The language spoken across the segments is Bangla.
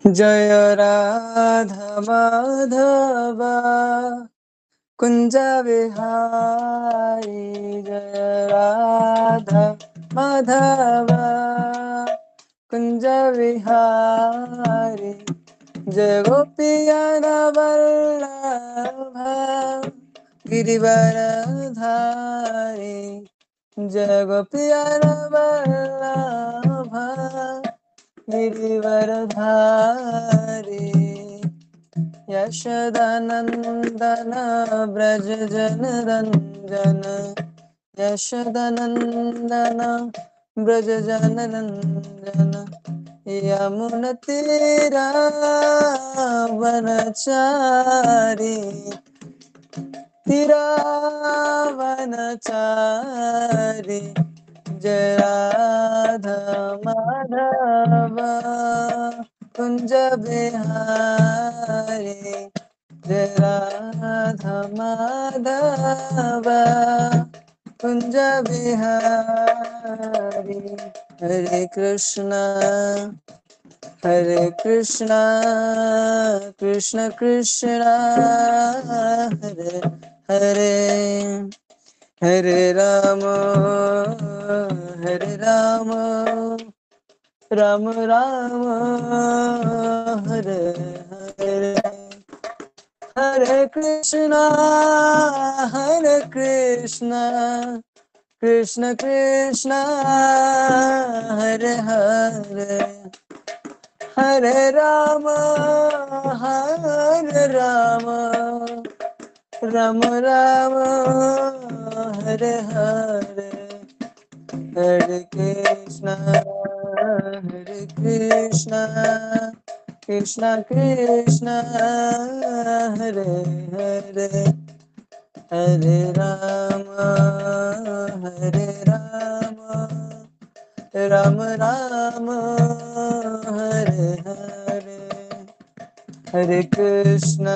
जय राधा माधव कुंज विहारी। जय राधा माधव कुंज विहारी। जय गोपियन वल्लभ गिरिवरधारी। जय गोपियन वल्लभ गिरिवरधारी। यशोदानंदन व्रज जन रंजन। यशोदानंदन व्रज जन रंजन। यमुना तीरा वनचारी। तिरावनचारी। जय राधा माधव कुंज बिहारी। जय राधा माधव कुंज बिहारी। हरे कृष्णा कृष्ण कृष्ण हरे हरे, हरे राम राम राम हरे हरे। हरे कृष्णा कृष्ण कृष्ण हरे हरे। हरे राम राम राम हरे हरे। हरे कृष्णा कृष्ण कृष्ण हरे हरे। हरे राम राम राम हरे हरे। हरे कृष्णा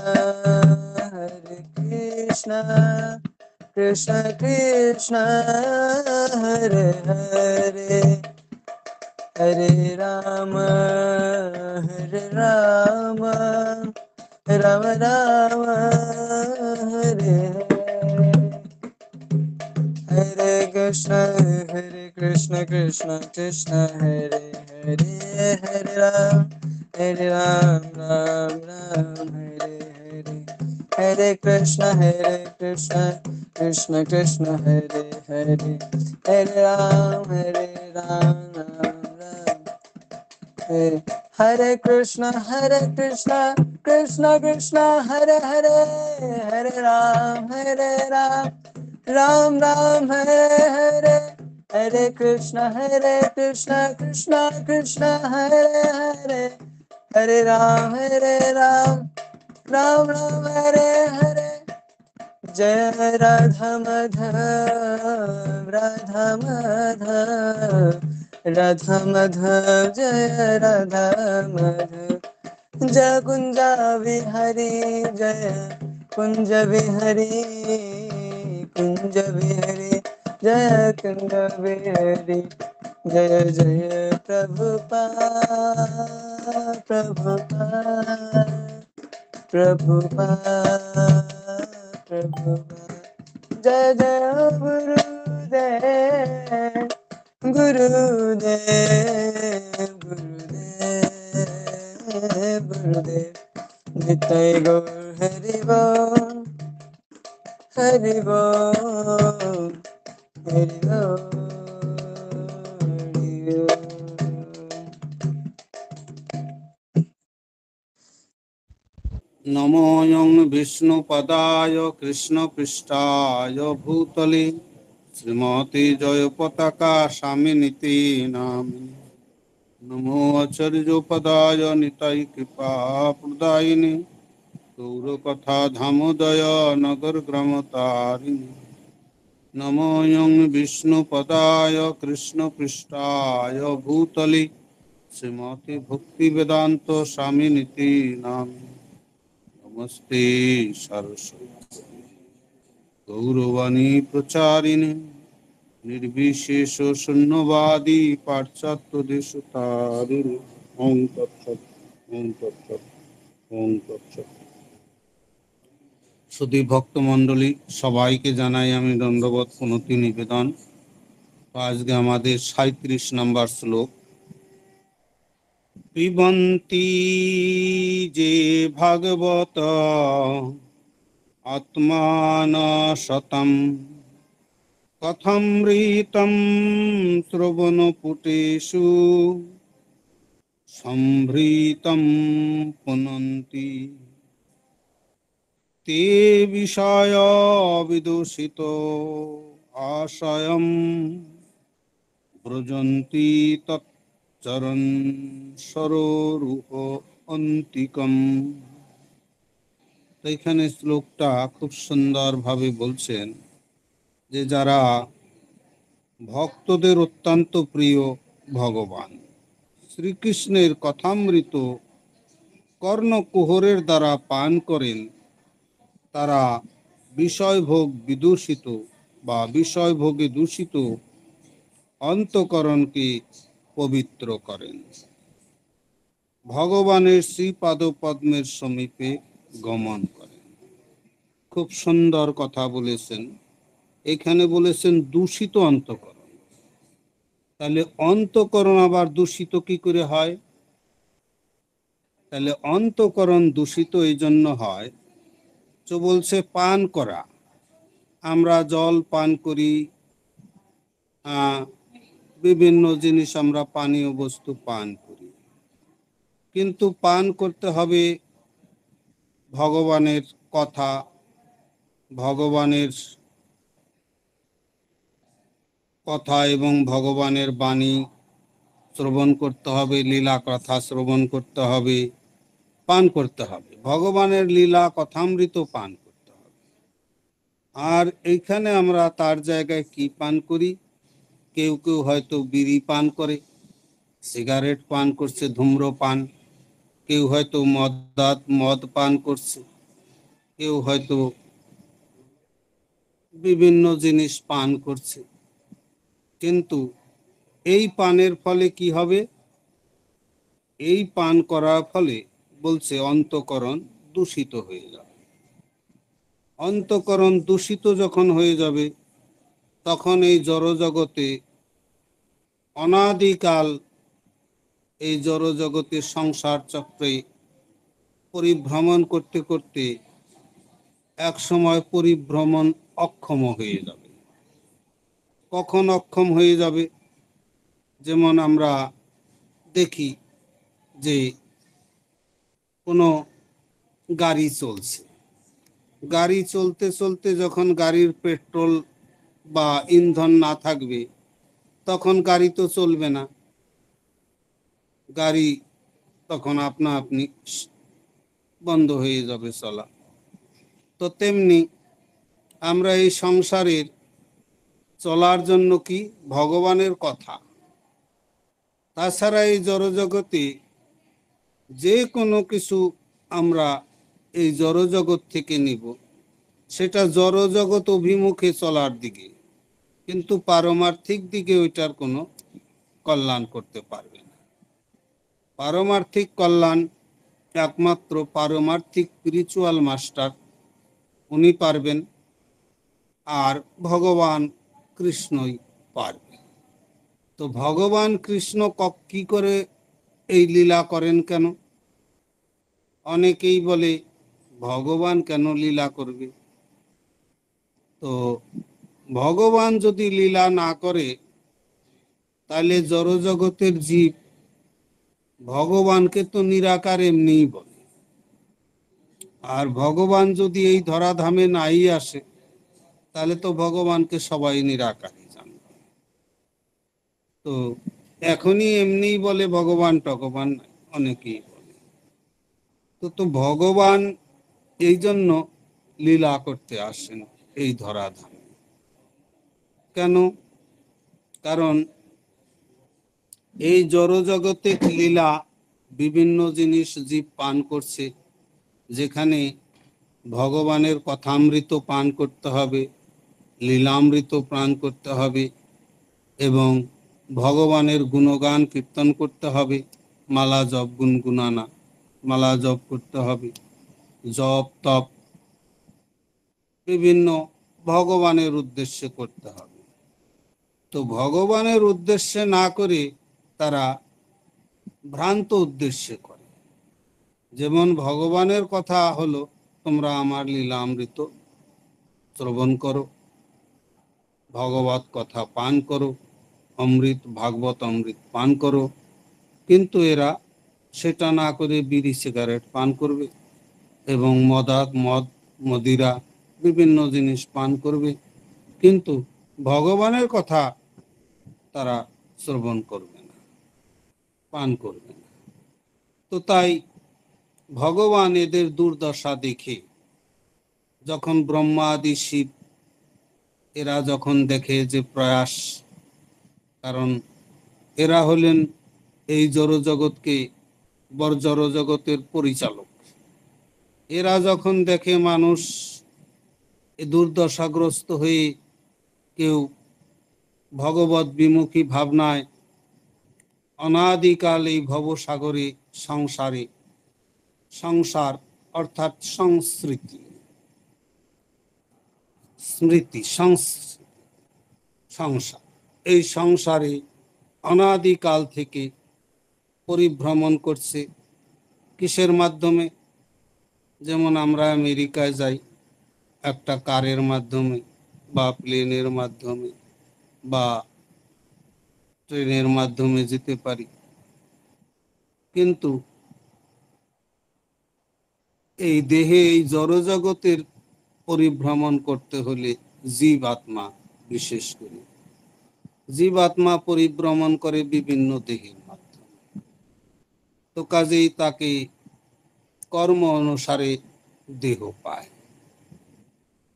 कृष्ण कृष्ण हरे हरे। हरे राम राम राम हरे हरे। हरे कृष्ण कृष्ण कृष्ण हरे हरे। हरे राम राम हरे हरे। हरे कृष्ण कृष्ण कृष्ण हरे हरे। हरे राम राम राम हरे। हरे कृष्ण कृष्ण कृष्ण हरे हरे। हरे राम राम राम हरे हरे। हरे कृष्ण कृष्ण कृष्ण हरे हरे। हरे राम राम राम हरे हरे। जय राधा माधव जय राधा माधव। जय कुंज बिहारी जय कुंज बिहारी। कुंज बिहारी जय कुंज बिहारी। जय जय प्रभुपाद। जय जय गुरुदेव निताय गौर हरि बोल हरि बोल हरि बोल हरि बोल। नमोऽयं विष्णुपदाय कृष्णपृष्ठाय भूतले श्रीमती जयपताका स्वामिनिति नामिने। नमो आचार्योपदाय निताय कृपाप्रदायिने गौरकथा धामोदय नगर ग्रामतारिणे। नमोऽयं विष्णुपदाय कृष्णपृष्ठाय भूतले श्रीमती भक्तिवेदान्त स्वामिनिति नामिने। नमस्ते सरस्वती गौरवाणी प्रचारिणे निर्विशेष शून्यवादी पाश्चात्य देशतारिणे। ओम तत्सत्। ওম তৎসৎ। ওম তৎসৎ। সুধী ভক্তমণ্ডলী, সবাইকে জানাই আমি দণ্ডবত প্রণতি নিবেদন। তো আজকে আমাদের 37 নম্বর শ্লোক। পিবন্তি যে ভাগবত আত্মান শতম কথমৃতম শ্রবণপুটেষু সম্ভৃতম পুনন্তি তে বিষয় বিদূষিত আশয়ম ব্রজন্তি তচ্চরণ সরোরুহ অন্তিকম। তো এখানে শ্লোকটা খুব সুন্দরভাবে বলছেন যে যারা ভক্তদের অত্যন্ত প্রিয় ভগবান শ্রীকৃষ্ণের কথামৃত কর্ণকুহরের দ্বারা পান করেন, তারা বিষয়ভোগ বিদূষিত বা বিষয়ভোগে দূষিত অন্তঃকরণকে পবিত্র করেন, ভগবানের শ্রীপাদ পদ্মের সমীপে গমন করেন। খুব সুন্দর কথা বলেছেন। এখানে বলেছেন দূষিত অন্তঃকরণ। তাহলে অন্তঃকরণ আবার দূষিত কি করে হয়? তাহলে অন্তঃকরণ দূষিত এই জন্য হয়, তো বলছে পান করা। আমরা জল পান করি, বিভিন্ন জিনিস আমরা পানীয় বস্তু পান করি, কিন্তু পান করতে হবে ভগবানের কথা, ভগবানের কথা এবং ভগবানের বাণী শ্রবণ করতে হবে, লীলা কথা শ্রবণ করতে হবে, পান করতে হবে, ভগবানের লীলা কথামৃত পান করতে হবে। আর এইখানে আমরা তার জায়গায় কি পান করি? কেউ কেউ হয়তো বিড়ি পান করে, সিগারেট পান করছে, ধূম্রপান। কেউ হয়তো মদ পান করছে, কেউ হয়তো বিভিন্ন জিনিস পান করছে। কিন্তু এই পানের ফলে কি হবে? এই পান করার ফলে বলছে অন্তঃকরণ দূষিত হয়ে যাবে। অন্তঃকরণ দূষিত যখন হয়ে যাবে, তখন এই জড়জগতে অনাদিকাল এই জড়জগতের সংসার চক্রে পরিভ্রমণ করতে করতে এক সময় পরিভ্রমণ অক্ষম হয়ে যাবে। কখন অক্ষম হয়ে যাবে? যেমন আমরা দেখি যে কোনো গাড়ি চলছে, গাড়ি চলতে চলতে যখন গাড়ির পেট্রোল বা ইন্ধন না থাকবে, তখন গাড়ি তো চলবে না, গাড়ি তখন আপনা আপনি বন্ধ হয়ে যাবে চলা। তো তেমনি আমরা এই সংসারের চলার জন্য কি ভগবানের কথা, তাছাড়া এই জড়জগতে যে কোনো কিছু আমরা এই জড়জগৎ থেকে নিব, সেটা জড়জগৎ অভিমুখে চলার দিকে, কিন্তু পারমার্থিক দিকে ওইটার কোনো কল্যাণ করতে পারবে না। পারমার্থিক কল্যাণ একমাত্র পারমার্থিক স্পিরিচুয়াল মাস্টার, উনি পারবেন, আর ভগবান কৃষ্ণই পারবে। তো ভগবান কৃষ্ণ কি করে এই লীলা করেন কেন? অনেকেই বলে ভগবান কেন লীলা করবে? তো ভগবান যদি লীলা না করে, তাহলে জড়জগতের জীব ভগবানকে তো নিরাকার এমনিই বলে। আর ভগবান যদি এই ধরাধামে নাই আসে, তাহলে তো ভগবানকে সবাই নিরাকারই জানবে। তো এখনই এমনি বলে ভগবান টগবান নাই, অনেকেই বলে। তো ভগবান এই জন্য লীলা করতে আসেন এই ধরাধামে। কেন? কারণ এই জড়জগতে লীলা বিভিন্ন জিনিস জীব পান করছে, যেখানে ভগবানের কথামৃত পান করতে হবে, লীলামৃত পান করতে হবে এবং ভগবানের গুণগান কীর্তন করতে হবে, মালা জপ গুনগুনানা। মালা জপ করতে হবে, জপ তপ বিভিন্ন ভগবানের উদ্দেশ্যে করতে হবে। তো ভগবানের উদ্দেশ্যে না করে তারা ভ্রান্ত উদ্দেশ্যে করে। যেমন ভগবানের কথা হলো, তোমরা আমার লীলামৃত শ্রবণ করো, ভগবত কথা পান করো, অমৃত ভাগবত অমৃত পান করো। কিন্তু এরা সেটা না করে বিড়ি সিগারেট পান করবে এবং মদ মদিরা বিভিন্ন জিনিস পান করবে, কিন্তু ভগবানের কথা তারা শ্রবণ করবে না, পান করবে না। তো তাই ভগবান এদের দুর্দশা দেখে, যখন ব্রহ্মা আদি শিব এরা যখন দেখে যে প্রয়াস, কারণ এরা হলেন এই জড়জগৎকে জড়জগতের পরিচালক, এরা যখন দেখে মানুষ এ দুর্দশাগ্রস্ত হয়ে কেউ ভগবত বিমুখী ভাবনায় অনাদিকাল এই ভবসাগরে সংসার অর্থাৎ সংসার, এই সংসারে অনাদিকাল থেকে পরিভ্রমণ করছে। কিসের মাধ্যমে? যেমন আমরা আমেরিকায় যাই একটা কারের মাধ্যমে বা প্লেনের মাধ্যমে বা ট্রেনের মাধ্যমে যেতে পারি, কিন্তু এই দেহে এই জড়জগতের পরিভ্রমণ করতে হলে জীব আত্মা, বিশেষ করে জীব আত্মা পরিভ্রমণ করে বিভিন্ন দেহের মাধ্যমে। তো কাজেই তাকে কর্ম অনুসারে দেহ পায়।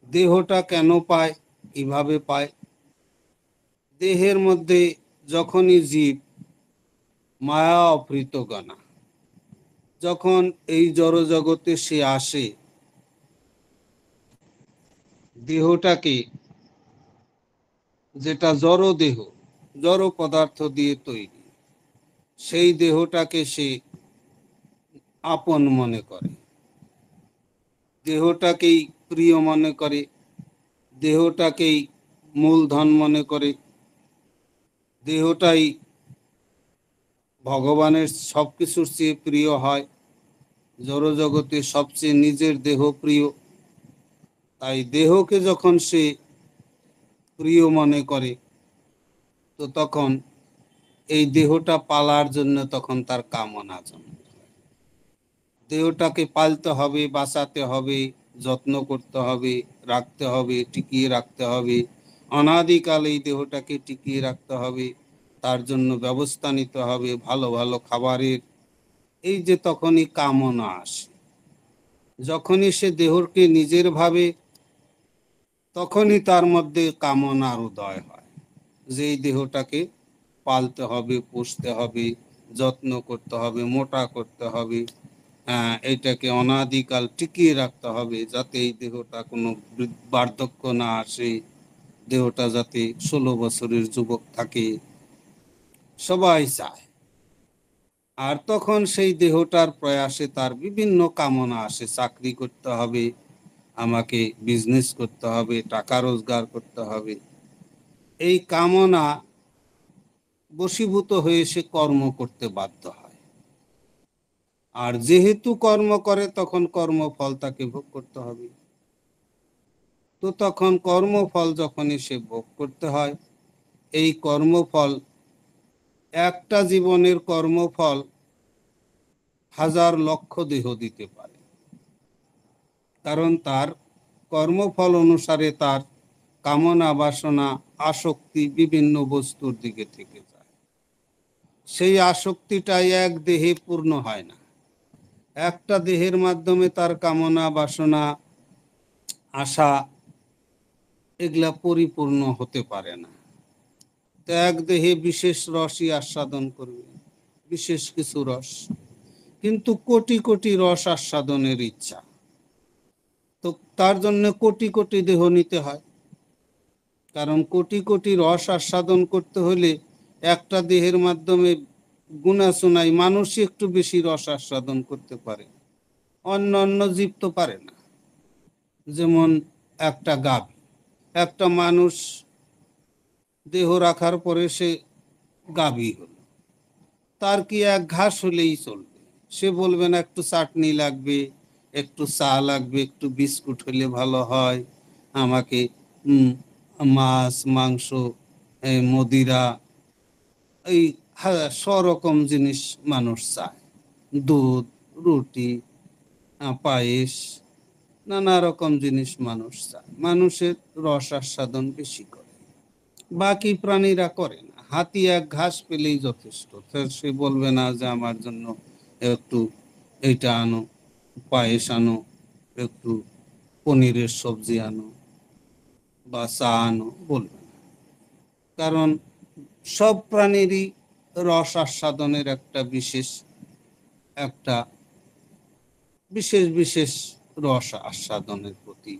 দেহটা কেন পায়, কিভাবে পায়? দেহের মধ্যে যখনই জীব মায়া অপৃতগণা, যখন এই জড়জগতে সে আসে, দেহটাকে, যেটা জড় দেহ, জড় পদার্থ দিয়ে তৈরি, সেই দেহটাকে সে আপন মনে করে, দেহটাকেই প্রিয় মনে করে, দেহটাকেই মূলধন মনে করে, দেহটাই ভগবানের সবকিছুর চেয়ে প্রিয় হয়। জড়জগতে সবচেয়ে নিজের দেহ প্রিয়। তাই দেহকে যখন সে প্রিয় মনে করে, তো তখন এই দেহটা পালার জন্য তখন তার কামনা জন্মে। দেহটাকে পালতে হবে, বাঁচাতে হবে, যত্ন করতে হবে, রাখতে হবে, টিকিয়ে রাখতে হবে। অনাদিকাল এই দেহটাকে টিকিয়ে রাখতে হবে, তার জন্য ব্যবস্থা নিতে হবে, ভালো ভালো খাবারের। এই যে তখনই কামনা আসে, যখনই সে দেহকে নিজের ভাবে, তখনই তার মধ্যে কামনার উদয় হয় যে এই দেহটাকে পালতে হবে, পুষতে হবে, যত্ন করতে হবে, মোটা করতে হবে, এটাকে অনাদিকাল টিকিয়ে রাখতে হবে, যাতে এই দেহটা কোনো বার্ধক্য না আসে, দেহটা যাতে 16 বছরের যুবক থাকে, সবাই চায়। আর তখন সেই দেহটার প্রয়াসে তার বিভিন্ন কামনা আসে, চাকরি করতে হবে, আমাকে বিজনেস করতে হবে, টাকা রোজগার করতে হবে। এই কামনা বশীভূত হয়ে সে কর্ম করতে বাধ্য হয়। আর যেহেতু কর্ম করে, তখন কর্মফল তাকে ভোগ করতে হবে। তো তখন কর্মফল যখনই সে ভোগ করতে হয়, এই কর্মফল, একটা জীবনের কর্মফল হাজার লক্ষ দেহ দিতে পারে, কারণ তার কর্মফল অনুসারে তার কামনা বাসনা আসক্তি বিভিন্ন বস্তুর দিকে থেকে যায়। সেই আসক্তিটাই এক দেহে পূর্ণ হয় না। একটা দেহের মাধ্যমে তার কামনা বাসনা আশা এগুলা পরিপূর্ণ হতে পারে না। তো এক দেহে বিশেষ রসই আস্বাদন করবে, বিশেষ কিছু রস, কিন্তু কোটি কোটি রস আস্বাদনের ইচ্ছা, তো তার জন্য কোটি কোটি দেহ নিতে হয়। কারণ কোটি কোটি রস আস্বাদন করতে হলে একটা দেহের মাধ্যমে গুণাসু নাই, মানুষই একটু বেশি রস আস্বাদন করতে পারে, অন্য অন্য জীব তো পারে না। যেমন একটা গাভী, একটা মানুষ দেহ রাখার পরে সে গাভী হলো, তার কি এক ঘাস হলেই চলবে? সে বলবে না একটু চাটনি লাগবে, একটু চা লাগবে, একটু বিস্কুট হলে ভালো হয়, আমাকে মাছ মাংস মদিরা এই সরকম জিনিস মানুষ চায়, দুধ, রুটি, পায়েস, নানা রকম জিনিস মানুষ চায়। মানুষের রস আস্বাদন বেশি করে, বাকি প্রাণীরা করে না। হাতি এক ঘাস পেলেই যথেষ্ট, সে বলবে না যে আমার জন্য একটু এইটা আনো, পায়েস আনো, একটু পনিরের সবজি আনো বা চা আনো, বলবে না। কারণ সব প্রাণীরই রস আস্বাদনের একটা একটা বিশেষ বিশেষ রস আস্বাদনের প্রতি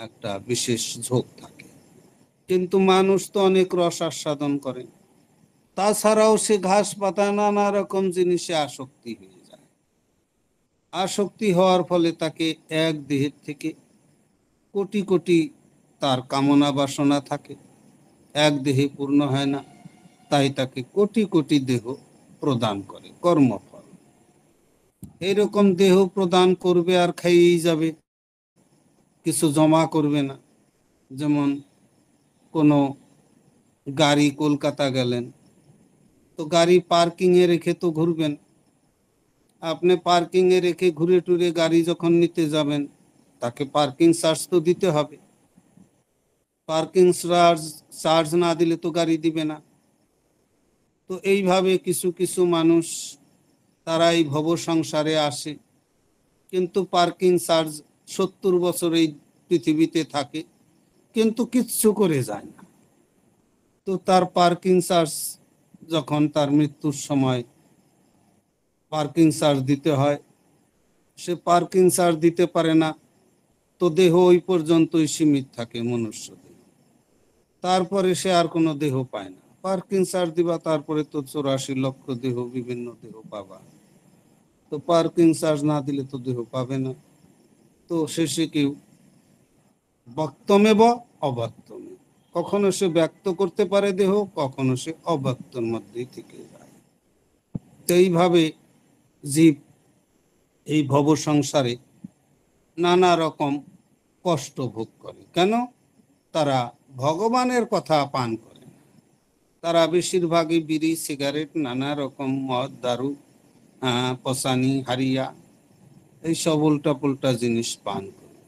একটা বিশেষ ঝোঁক থাকে। কিন্তু মানুষ তো অনেক রস আস্বাদন করে, তাছাড়াও সে ঘাস পাতা নানা রকম জিনিসে আসক্তি হয়ে যায়। আসক্তি হওয়ার ফলে তাকে এক দেহের থেকে কোটি কোটি তার কামনা বাসনা থাকে, এক দেহে পূর্ণ হয় না, তাই তাকে কোটি কোটি দেহ প্রদান করে কর্মফল। এইরকম দেহ প্রদান করবে আর খাইয়েই যাবে, কিছু জমা করবে না। যেমন কোনো গাড়ি, কলকাতা গেলেন, তো গাড়ি পার্কিং এ রেখে তো ঘুরবেন। আপনি পার্কিং এ রেখে ঘুরে টুরে গাড়ি যখন নিতে যাবেন, তাকে পার্কিং চার্জ তো দিতে হবে। পার্কিং চার্জ না দিলে তো গাড়ি দিবে না। তো এইভাবে কিছু কিছু মানুষ তারা এই ভব সংসারে আসে, কিন্তু পার্কিং চার্জ 70 বছর এই পৃথিবীতে থাকে, কিন্তু কিচ্ছু করে যায় না। তো তার পার্কিং চার্জ যখন তার মৃত্যুর সময় পার্কিং চার্জ দিতে হয়, সে পার্কিং চার্জ দিতে পারে না, তো দেহ ওই পর্যন্তই সীমিত থাকে, মনুষ্য দেহ। তারপরে সে আর কোনো দেহ পায় না। পার্কিং চার্জ দিবা, তারপরে তো 84 লক্ষ দেহ, বিভিন্ন দেহ পাবা। তো পার্কিং চার্জ না দিলে তো দেহ পাবে না। তো শেষে কেউ বক্তমেব অবক্তমে, কখনো সে ব্যক্ত করতে পারে দেহ, কখনো সে অব্যক্তর মধ্যেই থেকে যায়। তো এইভাবে জীব এই ভব সংসারে নানা রকম কষ্ট ভোগ করে। কেন? তারা ভগবানের কথা পান করে না। তারা বেশিরভাগই বিড়ি, সিগারেট, নানা রকম মদ, দারু, পসানি, হারিয়া, এইসব উল্টা পুল্টা জিনিস পান করে।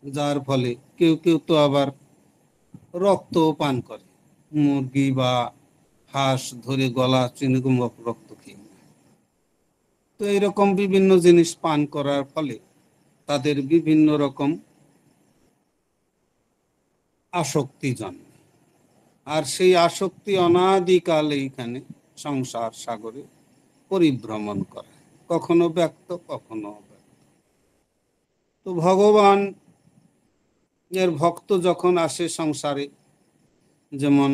যার ফলে কেউ কেউ তো আবার রক্তও পান করে, মুরগি বা হাঁস ধরে গলা চিনিগুম্বক রক্ত খেয়ে। তো এইরকম বিভিন্ন জিনিস পান করার ফলে তাদের বিভিন্ন রকম আসক্তি জন্মে। আর সেই আসক্তি অনাদিকাল এইখানে সংসার সাগরে পরিভ্রমণ করে, কখনো ব্যক্ত, কখনো অব্যক্ত। তো ভগবান এর ভক্ত যখন আসে সংসারে, যেমন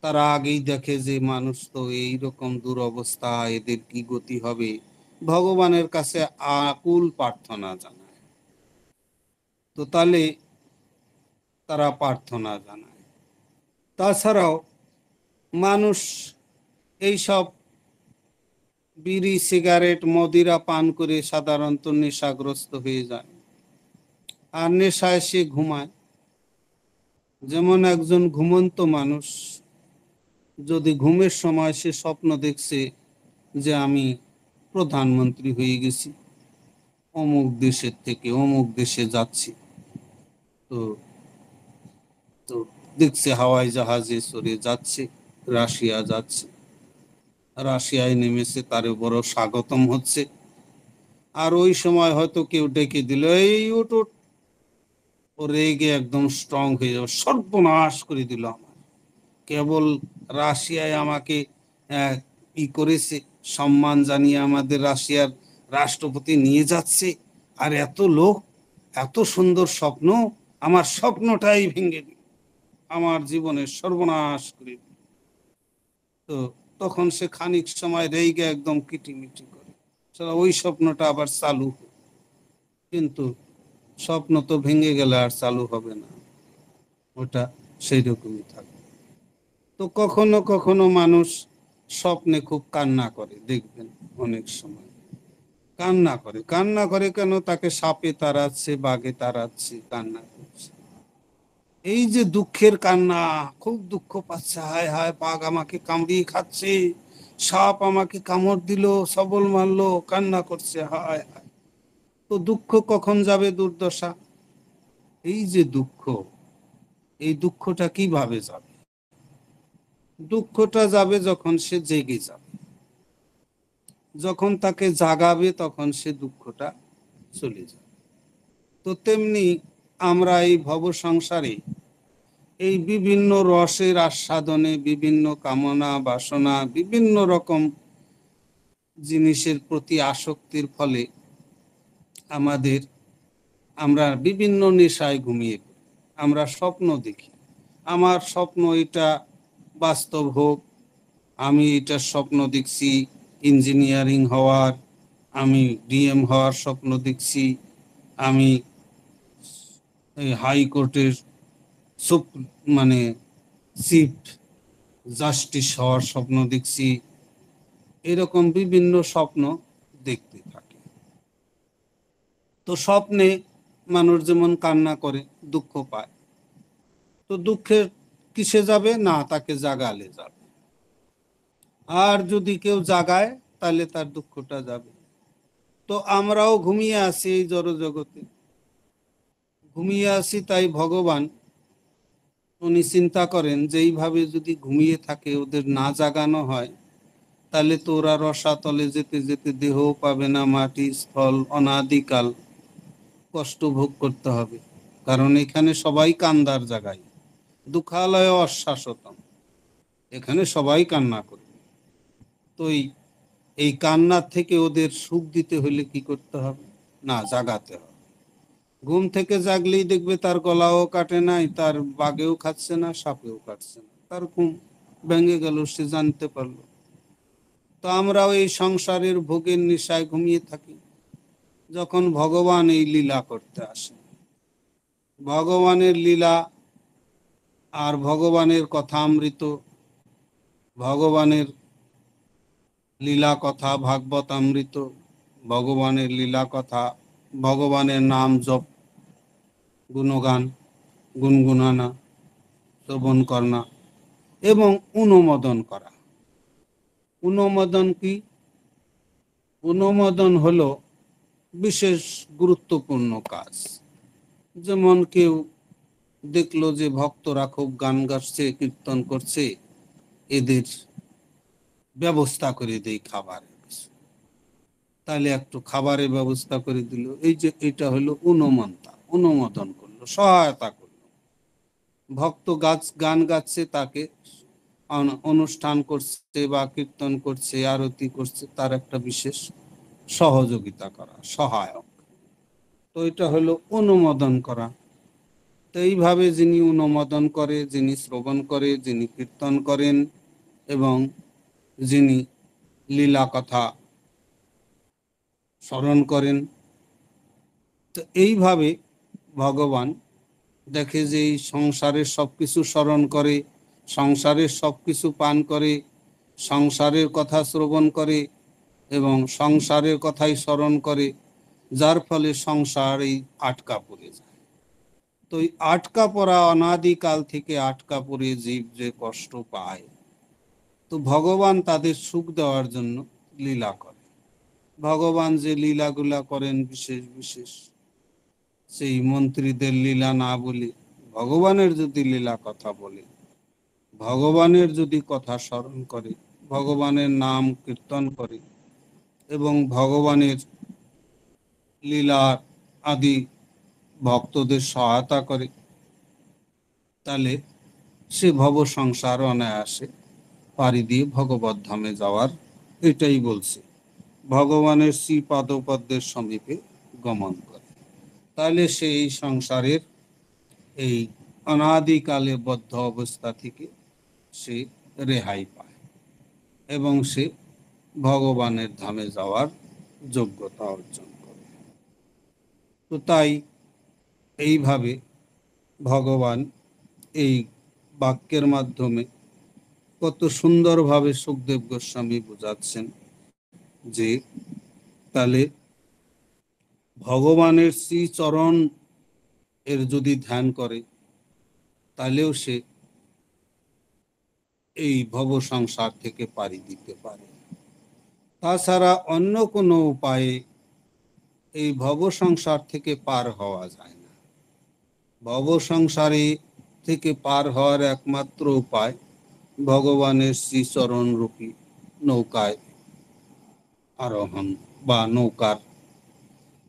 তারা আগেই দেখে যে মানুষ তো এইরকম দুরবস্থা, এদের কি গতি হবে, ভগবানের কাছে আকুল প্রার্থনা জানায়। তো তাহলে তারা প্রার্থনা জানায়। তাছাড়াও মানুষ এইসব বিড়ি, সিগারেট, মদিরা পান করে সাধারণত নেশাগ্রস্ত হয়ে যায়, আর নেশায় সে ঘুমায়। যেমন একজন ঘুমন্ত মানুষ যদি ঘুমের সময় সে স্বপ্ন দেখছে যে আমি প্রধানমন্ত্রী হয়ে গেছি, অমুক দেশের থেকে অমুক দেশে যাচ্ছি, তো তো দেখছে হাওয়াই জাহাজে চড়ে যাচ্ছে, রাশিয়া যাচ্ছে, রাশিয়ায় নেমেছে, তারে বড় স্বাগতম হচ্ছে। আর ওই সময় হয়তো কেউ ডেকে দিল, এই উঠ উঠ, ও রেগে একদম স্ট্রং হয়ে যাবে, সর্বনাশ করে দিল আমার। কেবল রাশিয়ায় আমাকে ই করেছে, সম্মান জানিয়ে আমাদের রাশিয়ার রাষ্ট্রপতি নিয়ে যাচ্ছে, আর এত লোক, এত সুন্দর স্বপ্ন, আমার স্বপ্নটাই ভেঙে দিল, আমার জীবনের সর্বনাশ করে দিল। তো তখন সে খানিক সময় রেগে একদম কিটিমিটি করে, ওই স্বপ্নটা আবার চালু হয়। কিন্তু স্বপ্ন তো ভেঙে গেলে আর চালু হবে না, ওটা সেই রকমই থাকবে। তো কখনো কখনো মানুষ স্বপ্নে খুব কান্না করে, দেখবেন অনেক সময় কান্না করে। কান্না করে কেন? তাকে সাপে তাড়াচ্ছে, বাঘে তাড়াচ্ছে, কান্না করছে। এই যে দুঃখের কান্না, খুব দুঃখ পাচ্ছে, হায় হায় বাঘ আমাকে কামড়িয়ে খাচ্ছে, সাপ আমাকে কামড় দিল, সবল মারলো, কান্না করছে, হায় হায়। তো দুঃখ কখন যাবে? দুর্দশা। এই যে দুঃখ, এই দুঃখটা কিভাবে যাবে? দুঃখটা যাবে যখন সে জেগে যাবে, যখন তাকে জাগাবে তখন সে দুঃখটা চলে যাবে। তো তেমনি আমরা এই ভব সংসারে এই বিভিন্ন রসের আস্বাদনে, বিভিন্ন কামনা বাসনা, বিভিন্ন রকম জিনিসের প্রতি আসক্তির ফলে আমাদের, আমরা বিভিন্ন নেশায় ঘুমিয়ে পড়ি। আমরা স্বপ্ন দেখি, আমার স্বপ্ন এটা বাস্তব হোক, আমি এটা স্বপ্ন দেখছি ইঞ্জিনিয়ারিং হওয়ার, আমি ডিএম হওয়ার স্বপ্ন দেখছি, আমি হাইকোর্টের মানে চিফ জাস্টিস হওয়ার স্বপ্ন দেখছি। এরকম বিভিন্ন স্বপ্ন দেখতে থাকে। তো স্বপ্নে মানুষ যেমন কান্না করে, দুঃখ পায়, তো দুঃখের কিসে যাবে? না, তাকে জাগালে যাবে। আর যদি কেউ জাগায় তাহলে তার দুঃখটা যাবে। তো আমরাও ঘুমিয়ে আছি এই জড় জগতে, ঘুমিয়ে আছি, তাই ভগবান উনি চিন্তা করেন যে এইভাবে যদি ঘুমিয়ে থাকে, ওদের না জাগানো হয়, তাহলে তো ওরা রসাতলে যেতে যেতে দেহও পাবে না, মাটি স্থল অনাদিকাল কষ্ট ভোগ করতে হবে। কারণ এখানে সবাই কান্দার জায়গায়, দুঃখালয় অশ্বাসতম, এখানে সবাই কান্না করবে। তো এই কান্নার থেকে ওদের সুখ দিতে হলে কি করতে হবে? না, জাগাতে হবে। ঘুম থেকে জাগলেই দেখবে তার গলাও কাটে নাই, তার বাঘেও খাচ্ছে না, সাপেও কাটছে না, তার ঘুম ভেঙে গেল, সে জানতে পারলো। তো আমরাও এই সংসারের ভোগের নেশায় ঘুমিয়ে থাকি। যখন ভগবান এই লীলা করতে আসে, ভগবানের লীলা আর ভগবানের কথামৃত, ভগবানের লীলা কথা ভাগবতামৃত, ভগবানের লীলা কথা, ভগবানের নাম জপ, গুণগান, গুনগুনানা, শ্রবণ করনা এবং অনুমোদন করা। অনুমোদন কি? অনুমোদন হলো বিশেষ গুরুত্বপূর্ণ কাজ। যেমন কেউ দেখলো যে ভক্তরা খুব গান গাচ্ছে, কীর্তন করছে, এদের ব্যবস্থা করে দেই খাবার, তাহলে একটু খাবারের ব্যবস্থা করে দিল। এই যে এটা হলো অনুমন্তা, অনুমোদন করলো, সহায়তা করলো। ভক্ত গান গাচ্ছে, তাকে অনুষ্ঠান করছে বা কীর্তন করছে, আরতি করছে, তার একটা বিশেষ সহযোগিতা করা, সহায়ক। তো এটা হলো অনুমোদন করা। তো এইভাবে যিনি অনুমোদন করে, যিনি শ্রবণ করে, যিনি কীর্তন করেন এবং যিনি লীলা কথা স্মরণ করেন, তো এইভাবে ভগবান দেখে যে এই সংসারের সবকিছু স্মরণ করে, সংসারের সবকিছু পান করে, সংসারের কথা শ্রবণ করে এবং সংসারের কথাই স্মরণ করে, যার ফলে সংসার এই আটকা পড়ে যায়। তো এই আটকা পড়া, অনাদিকাল থেকে আটকা পড়ে জীব যে কষ্ট পায়, তো ভগবান তাদের সুখ দেওয়ার জন্য লীলা করে। ভগবান যে লীলাগুলা করেন বিশেষ বিশেষ, সেই মন্ত্রীদের লীলা না বলে ভগবানের যদি লীলা কথা বলে, ভগবানের যদি কথা স্মরণ করে, ভগবানের নাম কীর্তন করে এবং ভগবানের লীলা আদি ভক্তদের সহায়তা করে, তাহলে সে ভব সংসার অনায়াসে পাড়ি দিয়ে ভগবত ধামে যাওয়ার, এটাই বলছে, ভগবানের শ্রী পাদপদ্মের সমীপে গমন করে। তাহলে সে এই সংসারের এই অনাদিকালে বদ্ধ অবস্থা থেকে সে রেহাই পায়। এবং সে ভগবানের ধামে যাওয়ার যোগ্যতা অর্জন করে। তো তাই এইভাবে ভগবান এই বাক্যের মাধ্যমে কত সুন্দরভাবে সুখদেব গোস্বামী বোঝাচ্ছেন যে তাহলে ভগবানের শ্রীচরণ এর যদি ধ্যান করে তাহলেও সে এই ভব সংসার থেকে পাড়ি দিতে পারে। তাছাড়া অন্য কোনো উপায়ে এই ভব সংসার থেকে পার হওয়া যায় না। ভব সংসারে থেকে পার হওয়ার একমাত্র উপায় ভগবানের শ্রীচরণ রূপী নৌকায় আরোহণ বা নৌকার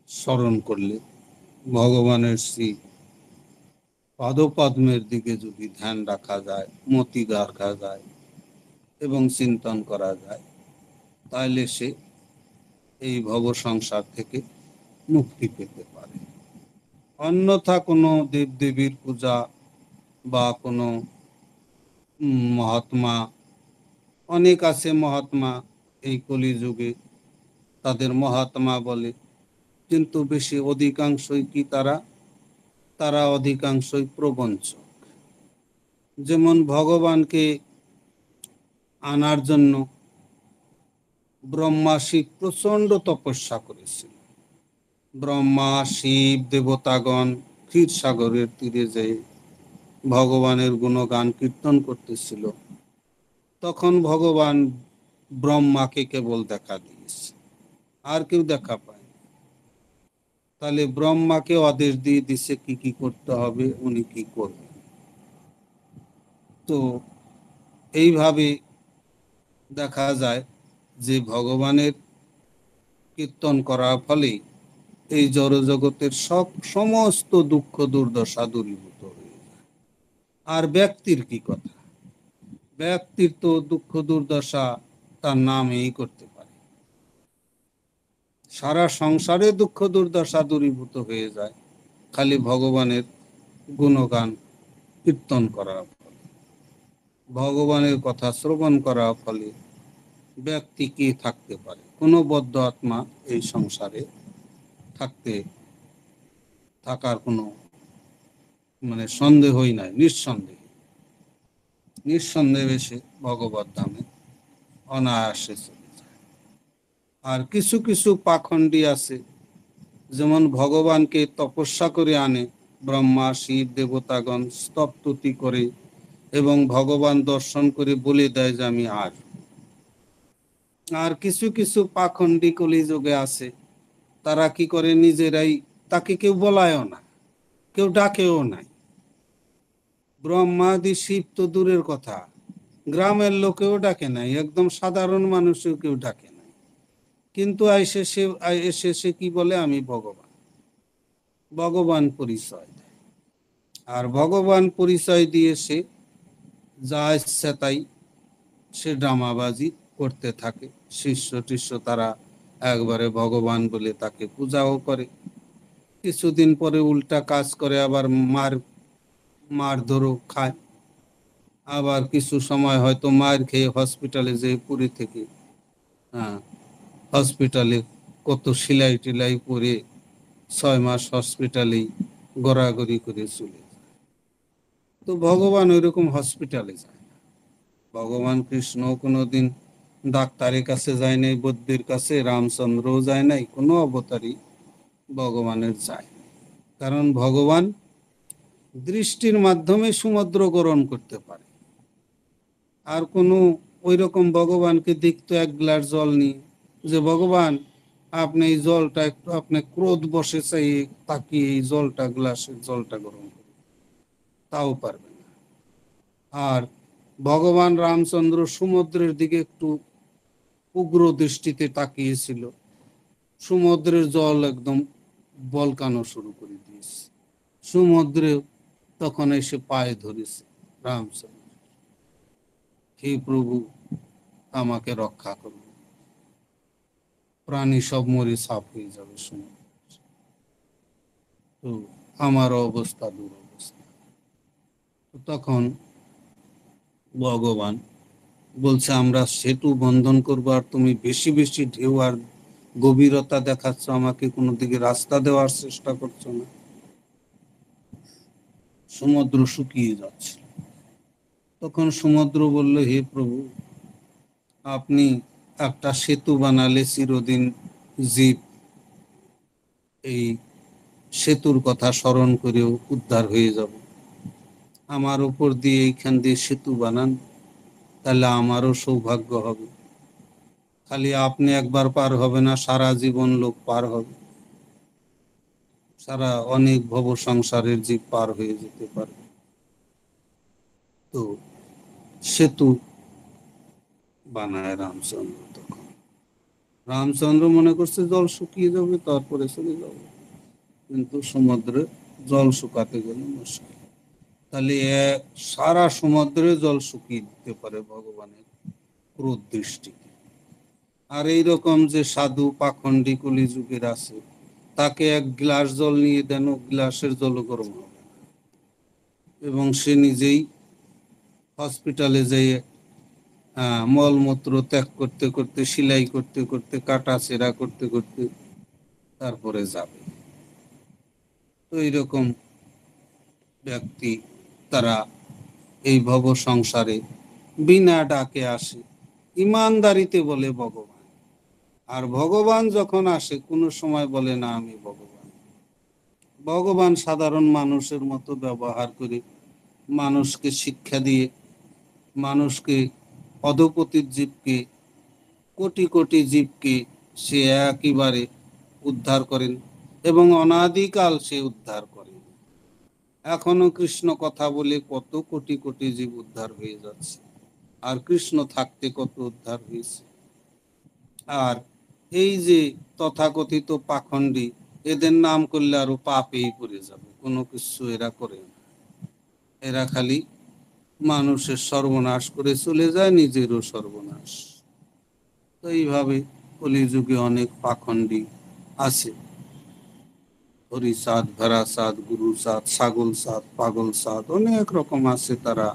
স্মরণ করলে, ভগবানের শ্রী পাদপদ্মের দিকে যদি ধ্যান রাখা যায়, মতি রাখা যায় এবং চিন্তন করা যায়, তাহলে সে এই ভব সংসার থেকে মুক্তি পেতে পারে। অন্যথা কোনো দেবদেবীর পূজা বা কোনো মহাত্মা, অনেক আছে মহাত্মা এই কলিযুগে, তাদের মহাত্মা বলে, কিন্তু বেশি অধিকাংশই কি তারা অধিকাংশই প্রবঞ্চক। যেমন ভগবানকে আনার জন্য ব্রহ্মা শিব প্রচন্ড তপস্যা করেছিল। ব্রহ্মা শিব দেবতাগণ ক্ষীরসাগরের তীরে যেয়ে ভগবানের গুণগান কীর্তন করতেছিল, তখন ভগবান ব্রহ্মাকে কেবল দেখা দিয়েছে, আর কেউ দেখা পায়। তাহলে ব্রহ্মাকে আদেশ দিয়ে দিছে কি কি করতে হবে, উনি কি করবেন। তো এইভাবে দেখা যায় যে ভগবানের কীর্তন করার ফলে এই জড়জগতের সমস্ত দুঃখ দুর্দশা দূরীভূত হয়ে যায়। আর ব্যক্তির কি কথা, ব্যক্তির তো দুঃখ দুর্দশা তার নামেই করতে পারে, সারা সংসারে দুঃখ দুর্দশা দূরীভূত হয়ে যায় খালি ভগবানের গুণগান কীর্তন করার ফলে, ভগবানের কথা শ্রবণ করার ফলে। ব্যক্তি কি থাকতে পারে? কোনো বদ্ধ আত্মা এই সংসারে থাকার কোনো সন্দেহই নাই। নিঃসন্দেহে সে ভগবত ধামে অনায়াসে চলে যায়। আর কিছু কিছু পাখণ্ডী আছে, যেমন ভগবানকে তপস্যা করে আনে, ব্রহ্মা শিব দেবতাগণ স্তবস্তুতি করে এবং ভগবান দর্শন করে বলে দেয় যে আমি আর কিছু কিছু পাখণ্ডী কলিযুগে আছে, তারা কি করে নিজেরাই, তাকে কেউ বলায়ও না, কেউ ডাকেও নাই। ব্রহ্মাদি শিব তো দূরের কথা, গ্রামের লোকেও ডাকে নাই, একদম সাধারণ মানুষও কেউ ডাকে নাই, কিন্তু এসে সে কি বলে, আমি ভগবান পরিচয় দেয়। আর ভগবান পরিচয় দিয়ে সে যা ইচ্ছা তাই সে ড্রামাবাজি করতে থাকে। শিষ্য টিষ্য তারা একবারে ভগবান বলে তাকে পূজাও করে, কিছুদিন পরে উল্টা কাজ করে, আবার মারধরও খায়। আবার কিছু সময় হয়তো মার খেয়ে হসপিটালে যে পুরী থেকে, হ্যাঁ, হসপিটালে কত সেলাই টিলাই পরে 6 মাস হসপিটালেই গড়াগড়ি করে চলে যায়। তো ভগবান ওইরকম হসপিটালে যায় না। ভগবান কৃষ্ণ কোনোদিন ডাক্তারের কাছে যায় নাই, বৈদ্যের কাছে, রামচন্দ্রও যায় নাই, কোনো অবতারই ভগবানের যায় না। কারণ ভগবান দৃষ্টির মাধ্যমে সমুদ্র গ্রহণ করতে পারে। আর কোনো ওই রকম ভগবানকে দেখতো এক গ্লাস জল নিয়ে, যে ভগবান আপনি এই জলটা একটু, আপনি ক্রোধ বসে চাই তাকিয়ে এই জলটা, গ্লাসের জলটা গ্রহণ করুন, তাও পারবে না। আর ভগবান রামচন্দ্র সমুদ্রের দিকে একটু উগ্র দৃষ্টিতে তাকিয়েছিল, সমুদ্রের জল একদম বলকানো শুরু করে দিয়েছে। সমুদ্রে তখন এসে পায়ে ধরেছে রামচন্দ্র, হে প্রভু আমাকে রক্ষা করুন, প্রাণী সব মরে সাফ হয়ে যাবে সমুদ্র, তো আমার অবস্থা দূর। অবস্থা। তখন ভগবান, বলছে আমরা সেতু বন্ধন করবো, আর তুমি বেশি বেশি ঢেউ আর গভীরতা দেখাচ্ছ, আমাকে কোনো দিকে রাস্তা দেওয়ার চেষ্টা করছো না। সমুদ্র শুকিয়ে যাচ্ছে। তখন সমুদ্র বলল, হে প্রভু, আপনি একটা সেতু বানালে চিরদিন জীব এই সেতুর কথা স্মরণ করেও উদ্ধার হয়ে যাব। আমার উপর দিয়ে এইখান দিয়ে সেতু বানান, তাহলে আমারও সৌভাগ্য হবে। খালি আপনি একবার পার হবে না, সারা জীবন লোক পার হবে, সারা অনেক ভব সংসারের জীব পার হয়ে যেতে পারবে। তো সেতু বানায় রামচন্দ্র। তখন রামচন্দ্র মনে করছে জল শুকিয়ে যাবে, তারপরে চলে যাবে, কিন্তু সমুদ্রে জল শুকাতে গেলে মুশকিল। তাহলে সারা সমুদ্রে জল শুকিয়ে দিতে পারে ভগবানের ক্রোধ দৃষ্টি। আর এইরকম যে সাধু পাখণ্ডী কলিযুগের আছে, তাকে এক গ্লাস জল নিয়ে দেন, গ্লাসের জল গরম হবে, এবং সে নিজেই হসপিটালে যেয়ে মলমূত্র ত্যাগ করতে করতে, সেলাই করতে করতে, কাটা ছেঁড়া করতে করতে তারপরে যাবে। তো এইরকম ব্যক্তি তারা এই ভব সংসারে বিনা ডাকে আসে, ইমানদারিতে বলে ভগবান। আর ভগবান যখন আসে কোনো সময় বলে না আমি ভগবান। ভগবান সাধারণ মানুষের মতো ব্যবহার করে, মানুষকে শিক্ষা দিয়ে, মানুষকে, অধপতির জীবকে, কোটি কোটি জীবকে সে একেবারে উদ্ধার করেন, এবং অনাদিকাল সে উদ্ধার করেন। এখনো কৃষ্ণ কথা বলে কত কোটি কোটি জীব উদ্ধার হয়ে যাচ্ছে, আর কৃষ্ণ থাকতে কত উদ্ধার হয়েছে। আর এই যে তথাকথিত পাখণ্ডী, এদের নাম করলে আরো পাপেই পড়ে যাবে, কোনো কিছু এরা করে না। এরা খালি মানুষের সর্বনাশ করে চলে যায়, নিজেরও সর্বনাশ। তো এইভাবে কলিযুগে অনেক পাখণ্ডী আছে, হরি সাধ, ভেড়া সাধ, গুরু সাধ, ছাগল সাধ, পাগল সাধ, অনেক রকম আছে। তারা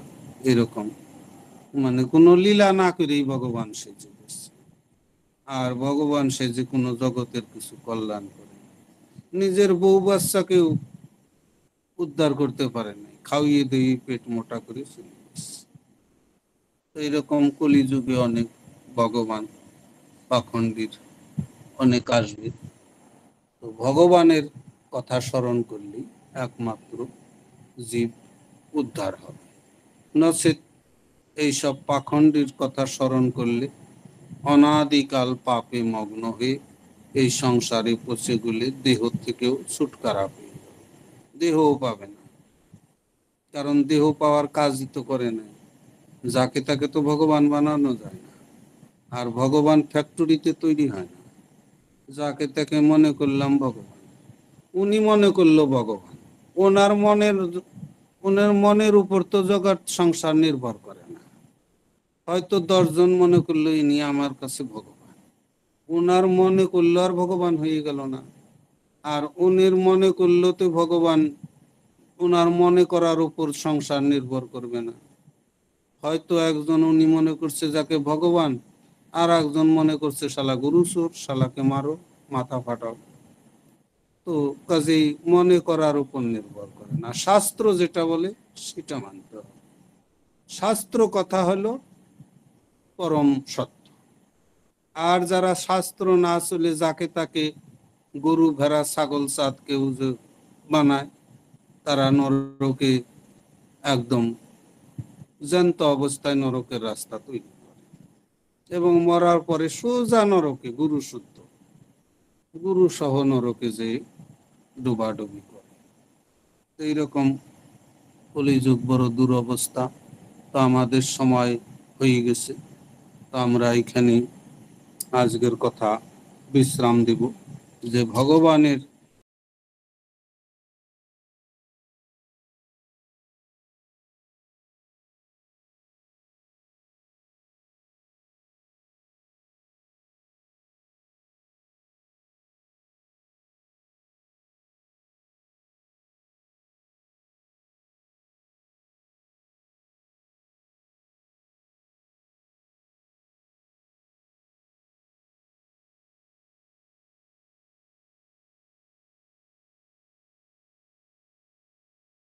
এরকম মানে কোনো লীলা না করেই ভগবান সেজে গেছে। আর ভগবান সেজে কোনো জগতের কিছু কল্যাণ করে, নিজের বউ বাচ্চাকেও উদ্ধার করতে পারে নাই, খাওয়িয়ে দিয়ে পেট মোটা করে চলে গেছে। এইরকম কলিযুগে অনেক ভগবান পাখণ্ডীর অনেক আসবে। তো ভগবানের কথা স্মরণ করলেই একমাত্র জীব উদ্ধার হবে, নচেৎ এইসব পাখণ্ডীর কথা স্মরণ করলে অনাদিকাল পাপে মগ্ন হয়ে এই সংসারে পচে গেলে দেহ থেকেও ছুটকারা পেয়ে যাবে, দেহও পাবে না। কারণ দেহ পাওয়ার কাজই তো করে না, যাকে তাকে তো ভগবান বানানো যায় না। আর ভগবান ফ্যাক্টরিতে তৈরি হয় না, যাকে তাকে মনে করলাম ভগবান, উনি মনে করলো ভগবান। ওনার মনের ওনার মনের উপর তো জগৎ সংসার নির্ভর করে না। হয়তো 10 জন মনে করলো ইনি আমার কাছে ভগবান, ওনার মনে করলো আর ভগবান হয়ে গেল না। আর উনির মনে করলো তো ভগবান, ওনার মনে করার উপর সংসার নির্ভর করবে না। হয়তো একজন উনি মনে করছে যাকে ভগবান, আর একজন মনে করছে শালা গরু চোর, শালাকে মারো, মাথা ফাটাও। তো কাজেই মনে করার উপর নির্ভর করে না, শাস্ত্র যেটা বলে সেটা মানতে হবে। শাস্ত্র কথা হলো পরম সত্য। আর যারা শাস্ত্র না চলে যাকে তাকে গরু ভেড়া ছাগল চাঁদ কেউ যে বানায়, তারা নরকে একদম জ্যান্ত অবস্থায় নরকের রাস্তা তৈরি করে, এবং মরার পরে সোজা নরকে গুরু শুদ্ধ গুরু সহ নরকে যে ডুবাডুবি করে। এইরকম কলিযুগ বড় দুরবস্থা। তো আমাদের সময় হয়ে গেছে, তো আমরা এখানে আজকের কথা বিশ্রাম দেব। যে ভগবানের